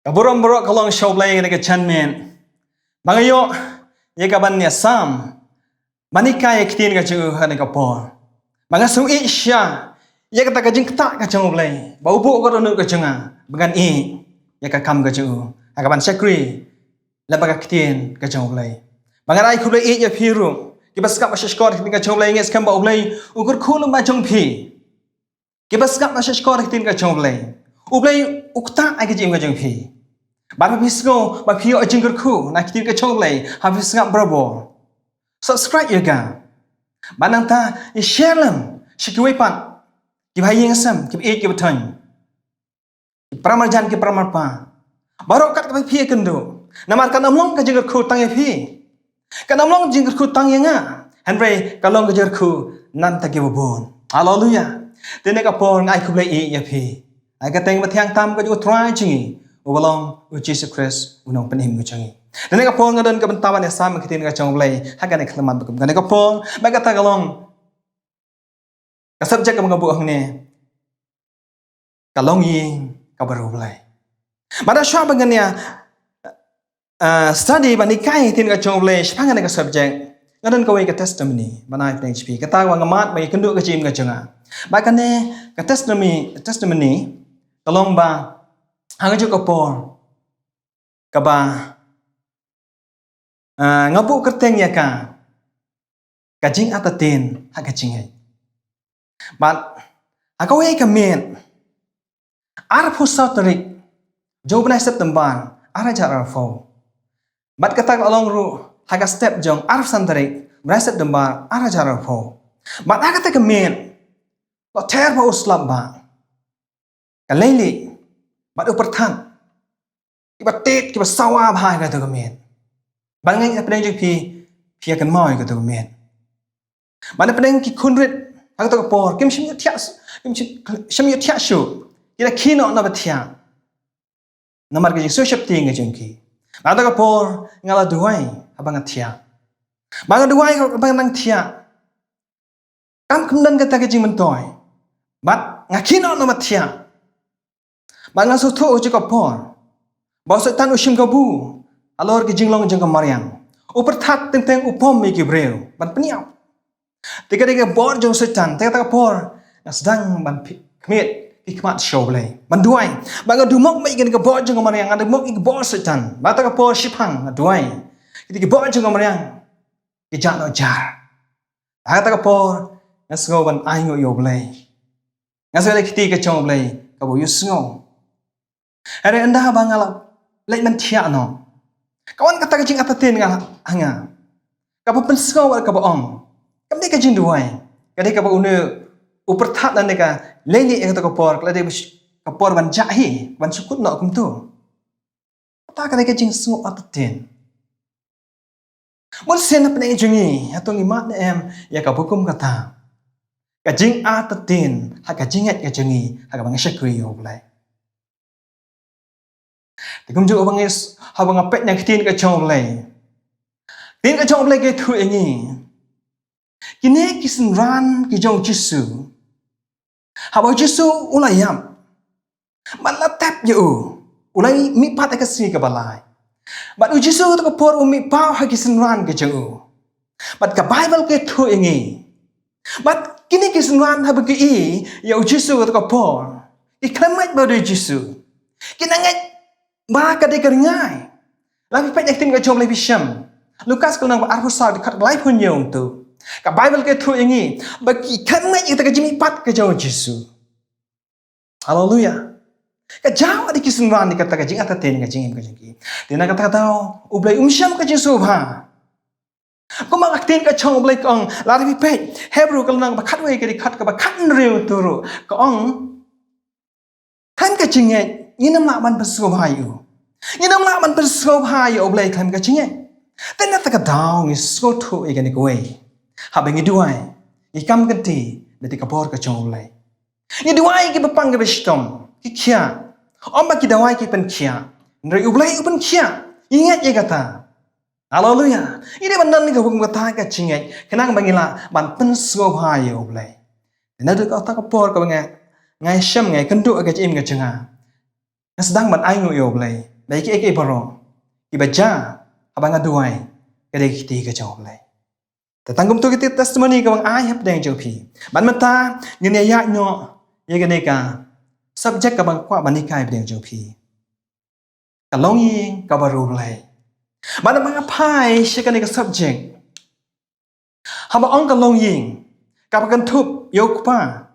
Kaburam-buruk kalong Riewblei ni kechanmen. Bangayo ye kaban ni Sam. Manika ye kitin ka chu han ka por. Bangasu isya ye kata ka jing kta ka Riewblei. Bau bu ko nu ka chunga. Bangan ye ka kam ka chu. Akaban sakri la baka kitin ka Riewblei. Bangarai khulai ye phiru. Kibaskap masyashkor kitin ka Riewblei nges kam ba Riewblei ukur khulum ba jong phi. Kibaskap masyashkor kitin ka Riewblei. Riewblei ukta ai ka jim ka jong phi. Baru bisgo, baru pio jengger ku, nak kitin ke Riewblei, habis ngap berabo. Subscribe ya ga. Banang ta, share lam, shikiwai pat, kibhayi ngasam, kibit kibatan. Pramarjan ke pramarpa. Baru kat ke pio kendo. Namar kan amlong ke jengger ku tang ya pi. Kan amlong jengger ku tang ya nga. Henry kalong ke jengger ku nan ta kibabon. Haleluya. Tene ka por ngai ku blai ya pi. Ai ka teng bathiang tam ka ju try jingi. Ubalong Jesus Christ unong penim gucangi. Dan ka pon ngadon ka bentawan ya sama kitin ka Riewblei hagan ka lamat bekum. Dan ka pon baga ta galong ka subject ka mga buang ni kalong yi ka Riewblei. Mada sya bangan ya study banikai tin ka Riewblei spangan ka subject ngadon ka way ka testimony banai teng HP kata wa ngamat mai kendu ka jim ka janga. Bakane ka testimony kalong ba hang jo kapor kaba ngabu kerteng ya ka kajing atatin ha kajing ai bat akawe kamen ar pusau tarik jo bna September ara jar fo bat kata along ru haga step jong ar santarik bna September ara jar fo bat aga ta kamen lo ter ba uslab ba kaleli Bat upertan, kibat tit, kibat sawa bahai kata kemen. Bangai apa yang jadi pi akan mau kata kemen. Mana pedang ki kunrit, aku tak kapor, kim shim tiak shu, kira kino na batia. Namar kerja sosial tinggi jengki. Mana tak kapor ngala duai abang atia. Bang duai abang nang tia. Kam kemudian kata kerja mentoy. Bat ngakino na batia. Bangang suatu uji kapor, bawa setan usim kabu, alor ke jinglong jengka Mawiong, upertat tentang upom miki breu, ban peniap. Tiga bor jeng setan, tiga kapor, sedang ban kemit hikmat Riewblei, ban duai, bangang dumok miki ke bor jengka Mawiong, ada mok ke bor setan, bata kapor sipang, duai, ketika bor jengka Mawiong, kijak no jar, kata kapor, ngasgo ban aingo Riewblei, ngasgo lagi ketika Riewblei, kabu yusngo. Hari anda bangal lek mentia no. Kawan kata kecing atatin ngah hanga. Kapu penskau wal kapu om. Kam dia kecing duai. Kadai kapu une upertat dan deka leli kata kapor. Kadai kapor ban jahi ban sukut no kum tu. Kata kadai kecing sungu atatin. Mun sen apa ni jungi atau ngimat na em ya kapu kum kata. Kecing atatin hak kecing kecing hak bang syakri Riewblei. Tikum juga bangis habang apet yang kitin ke Riewblei. Tin ke Riewblei ke tu ini. Kini kisin ran ki jong Jisu. Habang Jisu ulayam. Bala tap you. Ulay mi pat ke si ke balai. Bat Jisu tu kapor umi pau ha kisin ran ke jong. Bat ke Bible ke tu ini. Bat kini kisin ran habang ke i ya Jisu tu kapor. Iklamat ba Jisu. Kinangat Maka dia keringai. Lalu banyak tim ke Riewblei bisham. Lukas kalau nang arhusal dekat live Wanniang tu. Ka Bible ke tu ini bagi kami kita kejimi pat ke jauh Yesus. Haleluya. Ka jauh di kisunran dikata kejing atatin kejing kejing. Dia kata tahu Riewblei umsyam ke Yesus ha. Ko mangaktin ke Riewblei kong lari pipet. Hebrew kalau nang bakat we ke dikat ke bakat rew turu. Kong kan kejing Inam nak man bersobayu. Inam nak man bersobayu Riewblei kan kecingnya. Tapi nak tak tahu ni skoto ikan ikoi. Habang iduai, ikam ganti dari kapor ke Riewblei. Iduai ke bepang ke bestom, kikia. Om bagi dawai ke penkia. Riewblei upen kia. Ingat ye kata. Haleluya. Ini benar ni hukum kata kecingnya. Kenang bangila ban bersobayu Riewblei. Nanti kau tak kapor kau ngai syam ngai kenduk ke cing ke cenga. Sedang ban aingo Riewblei. baik eke barong ibaja abang aduai kade kiti ka jawab lai tatangum tu kiti testimony ka bang ai hap deng jopi ban mata ngene ya nyo ye kane ka subject ka bang kwa banikai deng jopi ka longing ka baru lai ban bang apai shikane ka subject haba ong ka longing ka bagan thup yokpa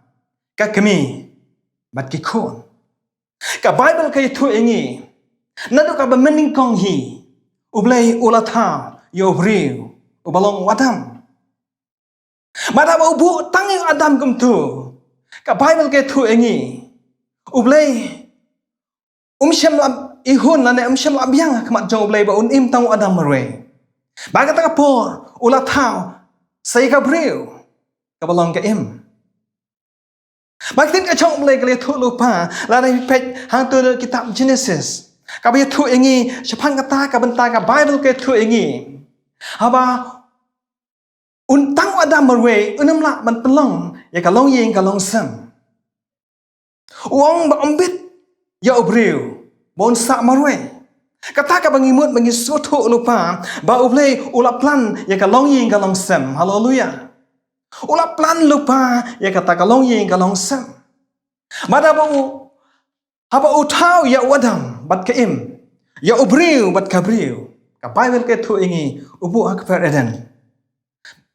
ka kami bat ki khon ka bible ka thu engi nadu ka ba mening kong hi ublay ulatha yo vriu ubalong wadam mata ba ubu tangi adam kum tu ka bible ka thu engi ublay umsham lab ihun lane umsham lab yang khamat jong ublay ba un im tang adam marwe ba ka ta por ulatha sai ka vriu ka balong ka im Bác tin cái trọng lệ cái thu lupa là đây pet hang tu kitab Genesis. Ka ba thu engi sepang kata ka benta ka Bible ke thu engi. Haba untang adam marwe unam la man pelong ya ka long yeng ka long sam. Uang ba ombit ya obreu bon sa marwe. Kata ka bangimut bangi soto lupa ba ublay ulap plan ya ka long yeng ka long sam. Hallelujah. Ula plan lupa ya kata kalong yeng kalong sam. Mada bau haba utau ya wadam bat kaim ya ubriu bat kabriu. Ka Bible ke tu ingi ubu ak pereden.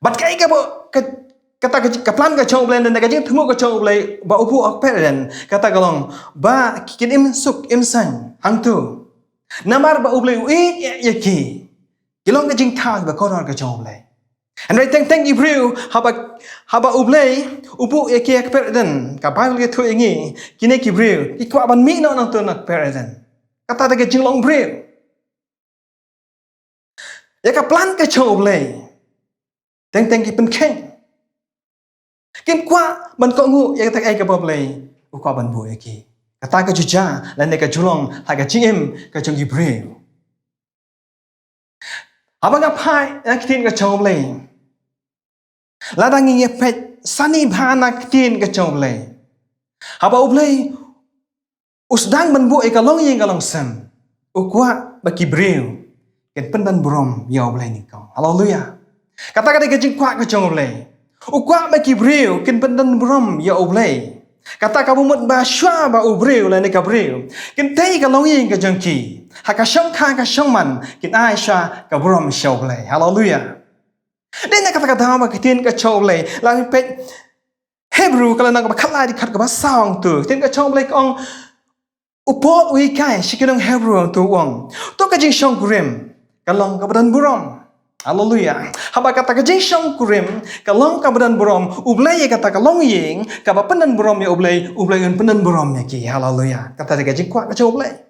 Bat kai ka bo kata ka plan ka chong blen ka jing thumu ka chong blai ba ubu ak pereden kata kalong ba kin im suk im san hang tu. Namar ba ublai ui ya ki. Kilong ka jing thang ba konar ka chong blai. And I thank Ibreu haba ublay ubu eke ak perden ka Bible ke thu ingi kine ki Ibreu ki kwa ban mi no nang tu nak perden kata ta ke jinglong Ibreu ya ka plan ke cho ublay thank ki pen ken kim kwa ban ko ngu ya ta ai ka ublay u kwa ban bu eke kata ka juja lan ne ka julong ha ka jingim ka jong Ibreu haba nga pai ya kitin ka cho ublay Ladang ngi pet sani bhana tin ka chomlay. Haba ublay usdang banbu e kalong yeng kalong sam. Ukwa baki breu. Ken pendan brom ya ublay ni kau. Hallelujah. Kata kata ke jingkwa ka chomlay. Ukwa baki breu ken pendan brom ya ublay. Kata ka bumut ba shwa ba ubreu la ne ka breu. Ken tei kalong yeng ka jangki. Haka shong ka ka shong man ken aisha ka brom sha ublay. Hallelujah. Then kata-kata apa kitin ka chomlay lang pet Hebrew kalau nak bakala di kat ka basang tu tin ka chomlay kong upot wi kai shikinong Hebrew tu wong to ka jing shong kurim kalong ka badan burom hallelujah haba kata ka jing shong kurim kalong ka badan burom ublay kata kalong yeng ka ba penan burom ya ublay un penan burom ya ki hallelujah kata ka jing kwa ka chomlay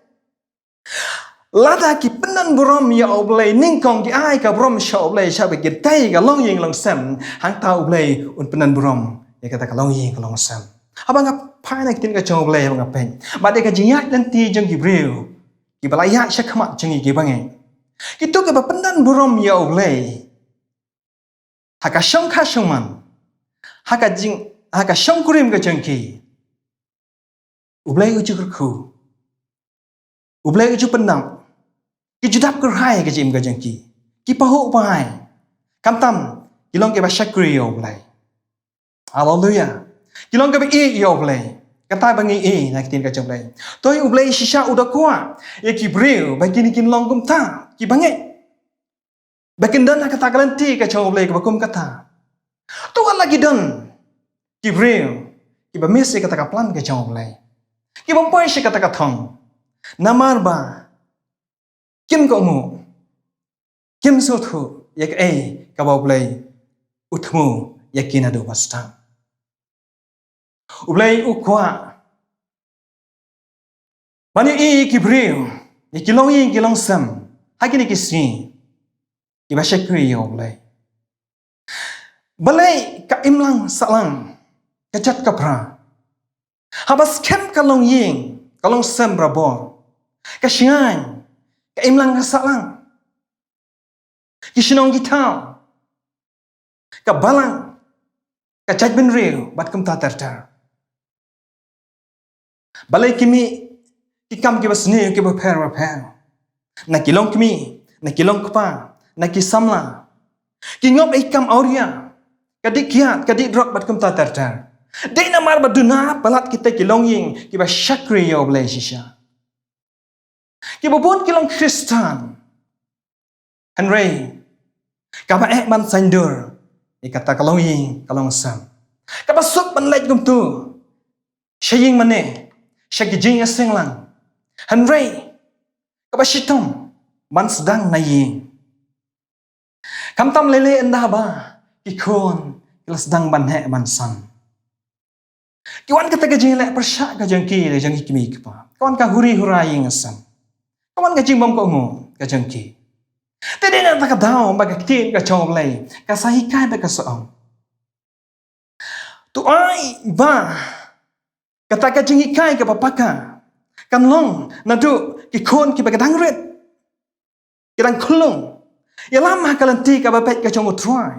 Lada ki penan burom ya oblay ningkong ki ai ka burom sha oblay sha be ki tai ka long yeng long sam hang ta oblay un penan burom ya kata ka long yeng ka long sam abang ap pai na kitin ka chong oblay abang pen ba de ka jinyak nanti jeng ki breu ki balaya sha khamat jeng ki bangai ki tu ka ba penan burom ya oblay ha ka shong kha shong man ha ka shong kurim ka jeng ki oblay uju ku oblay uju penang Ki judap kerai ke jim ke jengki. Ki pahu pai. Kam tam kilong ke ba shakri yo blai. Hallelujah. Kilong ke ba e yo blai. Kata bangi e nak tin ka jom blai. Toi u blai shisha udah kwa. Ye ki breu ba kini kin long kum ta. Ki bangi. Ba kin dan kata garanti ka jom blai ke ba kum kata. Tu lagi dan. Ki breu. Ki ba mesi kata ka plan ke jom blai. Ki ba pai shi kata ka thong. Namar ba Kim ko mu Kim so thu yak ai ka ba blai utmu yakina do basta ublai ukwa mani e ki breu ni kilong sam hakini ki si ki ba shakri yo blai balai ka imlang salang ka chat ka pra habas kem kalong ying kalong sam brabor ka shingai ka imlang ka salang Kishinong gitau ka balang ka judgment real bat kum ta tar balai kimi kikam ki basne ki ba per na kilong kami, na kilong kapa, na kisamla. Kingop ikam auria, kadik kiat, kadik drop bat kum tatar. Dei namar baduna palat kita kilong ying, kiba syakri Riewblei shisha. Kiba pun kilong Kristan. Henry, kaba man sandur, ikata kalong ying, kalong sam. Kaba sup man lej kum tu. Syaying mane, syagijing asing lang. Henry, kaba syitong, man sedang na ying. Kamtam lele endah ba, ikon, kila sedang banhe man san. Kiwan kata gajing lek persyak gajang ki, gajang hikmi kepa. Kawan ka huri huraying asam. Kawan gajing bom ko ngu, gajang ki. Tadi nak tak daw, baga kitin ka Riewblei, ka sahikai ba ka soong. Tu ai ba, kata gajing hikai ka papaka. Kan long, nadu, kikon ki baga dangret. Kirang kulung. Ya lama kalanti ka bapet ka Riewblei utruai.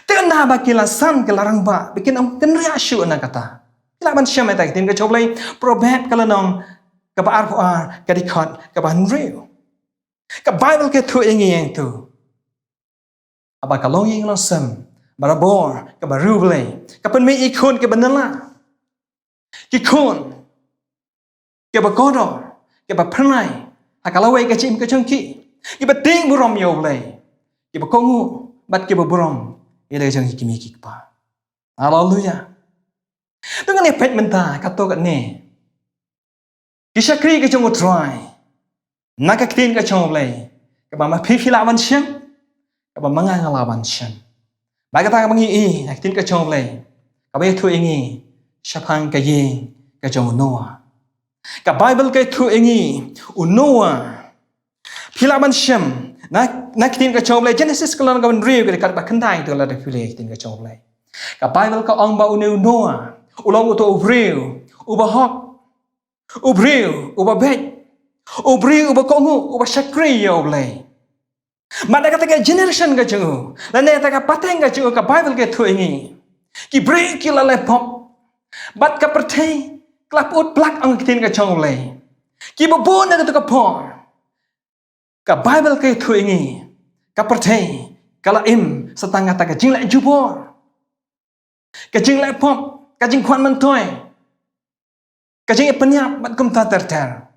Tena ba kilasan kelarang ba, bikin am kenria syu na kata. Kila man syam eta kitin ka Riewblei, probet kalanong ka ba ar ka dikot ka ba nriu. Ka Bible ke tu ingi yang tu. Aba kalong ying lo sem, barabor ka ba Riewblei, ka pen mi ikon ka banala. Kikon ka ba kodor, ka ba pernai, hakalawai ka chim ka changki. Kiba ting burom Riewblei. Kiba kongu, bat kiba burom. Ia jang hikimi kikpa. Haleluya. Dengan ni pet menta kato kat ni. Kisah kri ke jong utrai. Nak kitin ke Riewblei. Kaba ma pifila wan syang. Kaba mangangala wan syang. Baga ta mangi i kitin ke Riewblei. Kaba tu ingi syapang ke ying ke jong Noah. Ka Bible ke tu ingi Noah. Pilaban Syem, nak kitin ka Riewblei Genesis kalau nak riu ke dekat bakendai tu lah dah pilih kitin ka Riewblei. Ka Bible ka ong ba unu Noah, ulang uto ubriu, ubahok, ubriu, ubabet, ubriu ubakongu, ubashakri Riewblei. Mada kata ka generation ka jengu, dan dia kata pateng ka jengu ka Bible ke tu ingi. Ki bri ki la lepop, bat ka pertei, klap ut plak ang kitin ka Riewblei. Ki babon na ka por. Ka Bible ke tu ingi, ka pertei, kala im setangah ta ka jing lek jubor. Ka jing lek pop, ka jing kwan mentoy. Ka jing penyap bat kum ta ter.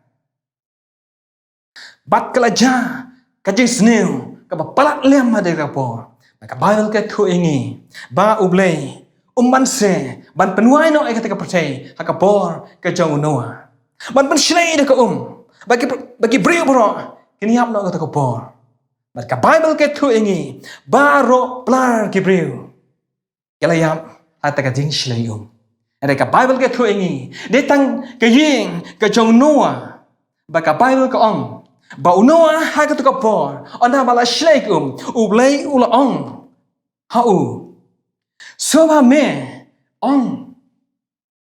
Bat kala ja, ka jing snew, ka ba palat lem ade ka por. Ka Bible ke tu ingi, ba ublei, ban se, ban penuai no ai kata ka pertei, ha ka por ka jong Noah. Ban penslei de ka bagi brio bro. Kini hap nak kata kopor. Mereka Bible ke tu ingi. Baro plar kibriu. Kala yap hata ka jing shlayum. Mereka Bible ke tu ingi. Detang ke ying ke jong Noah. Baka Bible ke ong. Ba Noah ha kata kopor. Onda bala shlayum. Ublei ula ong. Hau. Soba me ong.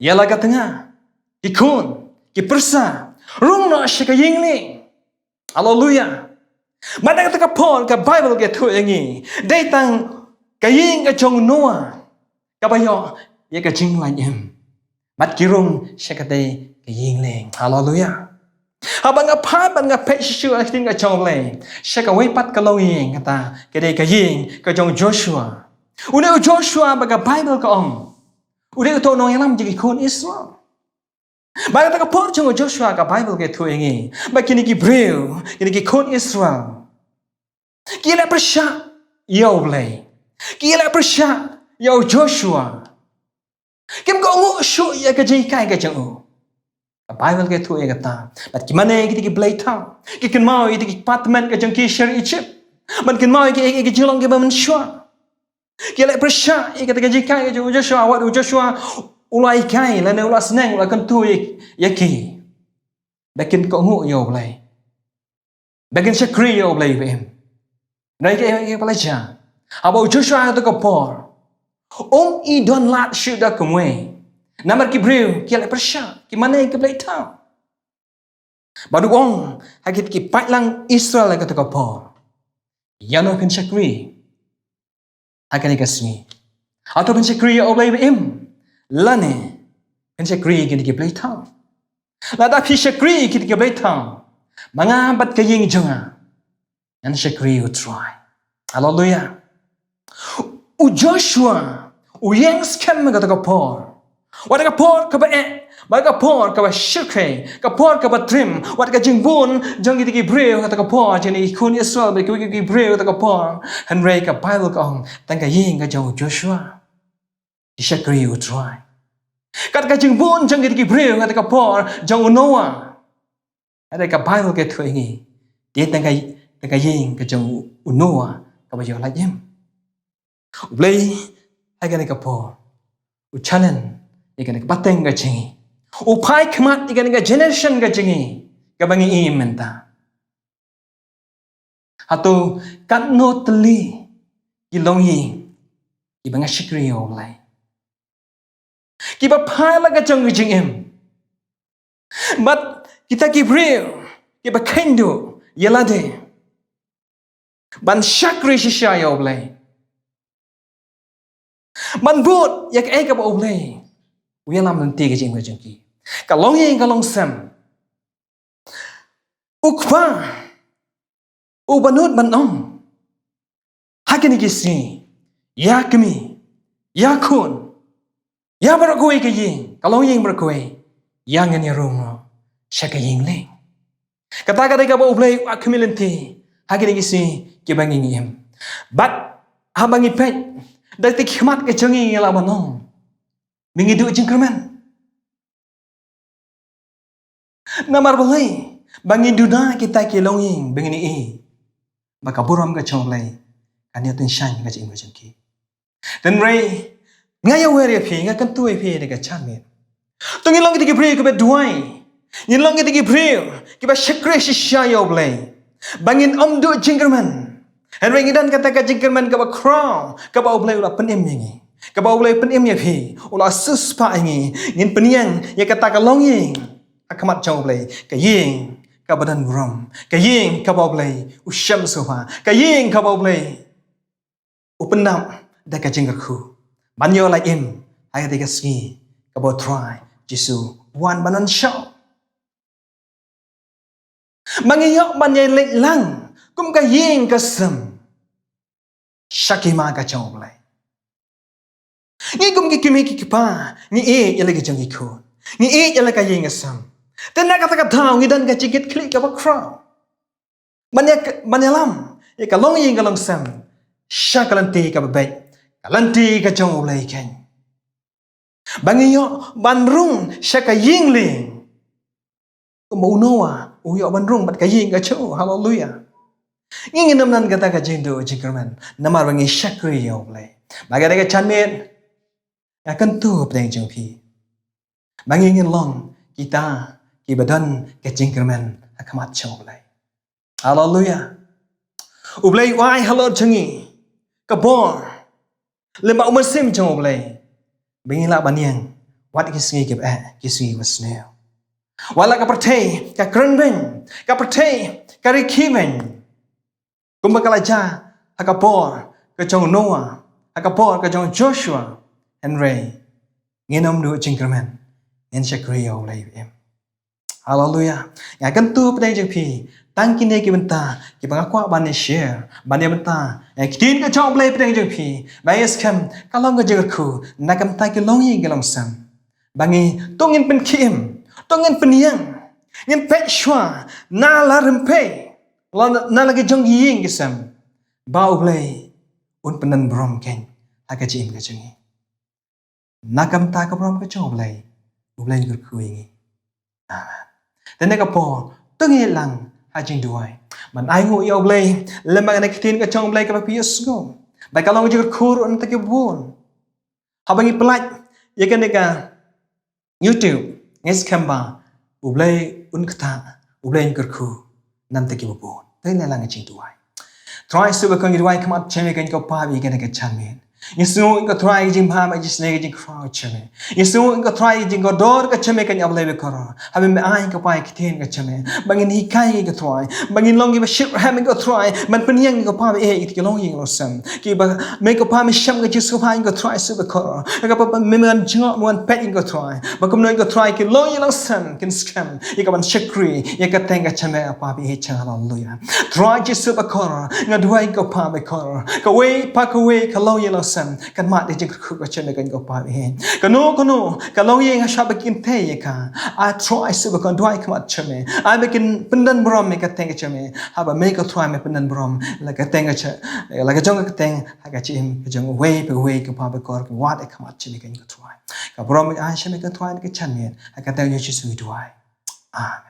Yala ka tengah. Kikun. Kipersa. Rung no asya ka yingling. Haleluya. Mana kata ka Paul ka Bible ke tu ingi. Datang ka ying ka jong Noah. Ka bayo ye ka jing lan em. Mat kirung syakate ka ying leng. Haleluya. Habang apa ban nga pet shu atin ka Riewblei. Syaka wei pat ka lawing kata kede ka ying ka jong Joshua. Una Joshua baga Bible ka ong. Udah to nong yang jadi kon Israel. Baga ta ka por jong Joshua ka Bible ke tu ingi. Ba kini ki breu, kini ki kon Israel. Kila persya Riewblei. Kila persya yo Joshua. Kim ko ngu shu ya ka jing kai ka jong. Ka Bible ke tu e kata. Bat ki mane ki blai tau. Ki ken mau i ki patman ka jong ki share Egypt. Man ken mau ki jilong ki ba men shwa. Kila persya i kata ka jing kai ka jong Joshua. Wat Joshua ulai kai la ne ulai senang ulai kentu yaki. Bakin ko ngu Riewblei. Bakin syakri Riewblei bem. Nai ke pelajar. Aba Joshua tu ko por. I don lat syuda kumwe. Namar ki breu ki la persya ki mana ki blai tau. Badu ong hakit ki patlang Israel ka tu ko por. Yano pen syakri. Akan ikasmi. Atau pen syakri Riewblei bem. Lane, kan syakri kita blai tau. Lada pi syakri kita blai tau. Mangabat kaying jonga. Yan syakri utry. Hallelujah. U Joshua, u yang scam kata kapor. Wat kapor ka ba ba kapor ka ba syukre, kapor ka ba trim, wat ka jingbun jang giti breu kata kapor jeni kun Israel be ki breu kata kapor. Henry ka Bible ka ong tang ka ying ka jong Joshua. Syakri utry. Kat ka jingbun jang giti breu kata kapor jang Noah. Ada ka Bible ke thu ngi. Dia tang ka ying ka jong Noah ka ba yo la yem. Willin agan ka po. U challenge ikan ka bateng ka chingi. U pai kmat ikan ka generation ka chingi. Ka bangi imenta. Hato kat no teli ilongi ki banga shikri olai. Ki ba pai la ka jong jingim. But kita ki real ki ba kendo yelade. Ban shakri shisha olai. Man bút yak ai ka ba oblay uya lam nanti ka jing ka jingki ka long yin ka long sam ukpa u banut banong hakini kisi yakmi yakun ya barakoi ka yin ka long yin barakoi yang ni rong shaka yin le kata ka ka ba oblay akmilanti hakini kisi ki bangin yem bat habangi pet dari hikmat ke cengi la banong mengidu jingkerman namar boleh bangin duna kita ke longing bengini e baka buram ka chonglai kania tin shan ka jing jingki dan rai ngaya weri phi nga kan tuai phi de ka chamet tungin long ki phi ke be duai nin long ki phi ke ba shakre shisha yo blai bangin omdu jingkerman and ring idan kata ka jingkerman ka ba crown ka ba oblay ula penem ngi ka ba oblay penem ya phi ula suspa ngi ngin peniang ya kata ka longing akamat chong oblay ka ying ka badan buram ka ying ka ba oblay usyam soha ka ying ka ba oblay upenam da ka jingkerku banyo la im ay de ka ski ka ba try jisu wan banan shaw mangiyok banyay lang kum ka ying ka sam Shakima ka chong blai. Ni kum ki kimi ki pa ni e yele ki jang ko. Ni e yele ka yeng asam. Ten na ka ta thao ngi dan ka chikit klik ka ba crown. Banyalam e ka long yeng ka long sam. Shakalanti ka ba bet. Kalanti ka chong blai ken. Bangiyo banrung shaka yeng ling. Kumu Noah uyo banrung bat ka yeng ka cho. Hallelujah. Ngin namnan kata ka jindo jingkerman namar bangi shakri yo blai bagada ka chanmet akan tu pdeng jingpi bangi ngin long kita ki badan ka jingkerman akamat cho blai hallelujah ublai wai halor changi ka bor lemba umasim cho blai bangi la baniang wat kisngi kisngi wasneo wala ka pertei ka krenben ka pertei ka rikiven kumbakalaja hakapor ka jong Noah hakapor ka jong Joshua and Ray nginom du jingkerman en shakri yo lai em hallelujah ya kan tu pdai jing pi tang kine ki benta ki banga kwa ban share ban ya benta ya kitin ka chong play pdai jing pi bai skam kalong ka jing ku nakam ta ki long yin gelong sam bangi tongin pen kim tongin peniang ngin pet shwa na la rempe na lagi jong ying kisam bau play un penan brom ken aga jim ka jengi nakam ta ka brom ka chong play ublay gur kuingi amen then ka po tungi lang ha jing duai man ai ngu yo play lemang na kitin ka chong play ka pius go ba ka long jur kur un ta ki bun habangi plat ya kan ka YouTube nges kamba ublay un kata ublay gur ku nam ta ki bun Thế là người chinh tuai. Try sự vật con người quay come up chơi cái câu pa vì cái này cái chăn miền. Yesu ingo try jing pam I just nega jing crowd chame. Yesu ingo try jing go door ka chame kan able koro. Habe me ai ka pai kiten ka chame. Bangin hikai ka try. Bangin longi ba ship ham ka try. Man penyang ka pam it ka longi lo sam. Ki ba me ka pam sham ka jisu pai ka try su ba koro. Ka pa me man jingo mon pet ka try. Ba kum no ka try ki longi lo sam kin scam. Ika ban shakri ya ka tenga chame apa bi he chang hallelujah. Try jisu ba koro. Nga duai ka pam ba koro. Ka way pa ka way ka longi lo sam. Kan mat de jing ku ka chame kan ka pa bi he. Ka no ka longi nga shaba kin te ka. I try su ba kan duai ka mat chame. I begin pendan brom me ka tenga chame. Haba me ka try me pendan brom la ka tenga cha la ka jong ka teng ha ka chim ka jong way ka pa ba kor ka wat ka mat chame kan ka try. Ka brom ai chame ka try ka chan me ha ka teng yesu duai. Amen.